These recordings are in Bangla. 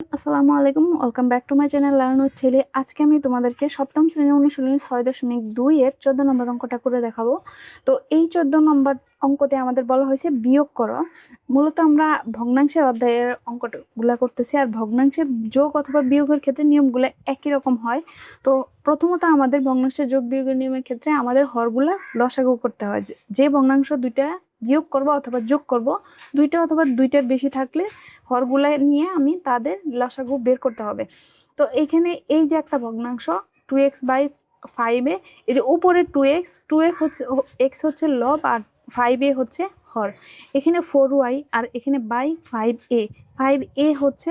আসসালামু আলাইকুম, welcome back to my channel learn with ছেলে। আজকে আমি তোমাদেরকে সপ্তম শ্রেণীর অনুশীলনী 6.2 এর 14 নম্বর অঙ্কটা করে দেখাবো। তো এই 14 নম্বর অঙ্কতে আমাদের বলা হয়েছে বিয়োগ করো। মূলত আমরা ভগ্নাংশের অধ্যায়ের অঙ্কগুলা করতেছি, আর ভগ্নাংশের যোগ অথবা বিয়োগের ক্ষেত্রে নিয়মগুলো একই রকম হয়। তো প্রথমত আমাদের ভগ্নাংশের যোগ বিয়োগের নিয়মের ক্ষেত্রে আমাদের হরগুলা লসাগু করতে হয়। যে ভগ্নাংশ দুইটা বিয়োগ করব অথবা যোগ করব, দুইটা অথবা দুইটার বেশি থাকলে হরগুলা নিয়ে আমি তাদের লসাগু বের করতে হবে। তো এইখানে এই যে একটা ভগ্নাংশ 2x/5a, এই যে উপরে 2x হচ্ছে এক্স হচ্ছে লব আর 5a হচ্ছে হর। এখানে 4y আর এখানে বাই 5a হচ্ছে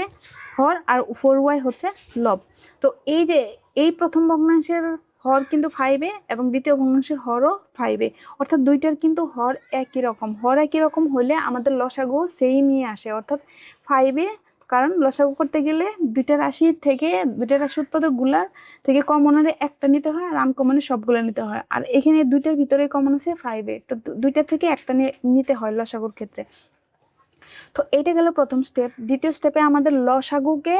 হর আর 4y হচ্ছে লব। তো এই যে এই প্রথম ভগ্নাংশের হর কিন্তু 5a এবং দ্বিতীয় ভগ্নাংশের হরও 5a, অর্থাৎ দুইটার কিন্তু হর একই রকম। হর একই রকম হলে আমাদের লসাগু সেমই আসে, অর্থাৎ 5a, কারণ লসাগু করতে গেলে দুইটা রাশি উৎপাদকগুলার থেকে কমনের একটা নিতে হয় আর আনকমনের সবগুলো নিতে হয়। আর এখানে দুইটার ভিতরে কমন আছে 5a, তো দুইটার থেকে একটা নিতে হয় লসাগুর ক্ষেত্রে। তো এইটা গেল প্রথম স্টেপ। দ্বিতীয় স্টেপে আমাদের লসাগুকে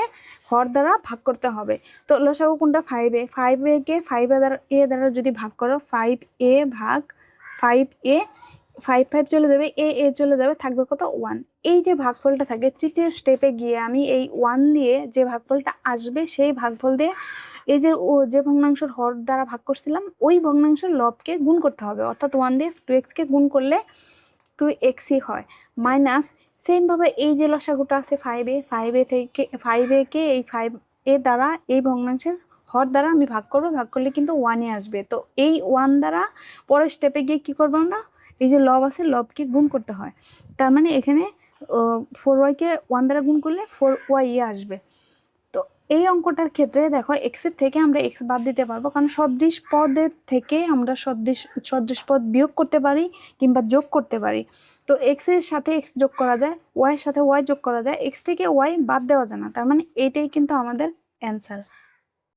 হর দ্বারা ভাগ করতে হবে। তো লসাগু কোনটা? 5a কে 5a দ্বারা যদি ভাগ করো, 5a ভাগ 5a, 5 চলে যাবে, এ চলে যাবে, থাকবে কত? 1। এই যে ভাগফলটা থাকে, তৃতীয় স্টেপে গিয়ে আমি এই 1 দিয়ে যে ভাগফলটা আসবে সেই ভাগফল দিয়ে এই যে ভগ্নাংশের হর দ্বারা ভাগ করছিলাম ওই ভগ্নাংশের লবকে গুণ করতে হবে। অর্থাৎ 1 দিয়ে 2x-কে গুণ করলে 2x-ই হয়, মাইনাস সেমভাবে এই যে লসাগুটা আছে 5a থেকে 5a-কে এই 5a দ্বারা এই ভগ্নাংশের হর দ্বারা আমি ভাগ করলে কিন্তু 1-ই আসবে। তো এই 1 দ্বারা পরের স্টেপে গিয়ে কি করবো আমরা? এই যে লব আছে, লবকে গুণ করতে হয়। তার মানে এখানে 4y-কে 1 দ্বারা গুণ করলে 4y আসবে। তো এই অঙ্কটার ক্ষেত্রে দেখো, এক্সের থেকে আমরা এক্স বাদ দিতে পারবো, কারণ সদৃশ পদের থেকে আমরা সদৃশ পদ বিয়োগ করতে পারি কিংবা যোগ করতে পারি। তো এক্স এর সাথে এক্স যোগ করা যায়, ওয়াই এর সাথে ওয়াই যোগ করা যায়, এক্স থেকে ওয়াই বাদ দেওয়া যায় না। তার মানে এইটাই কিন্তু আমাদের অ্যান্সার।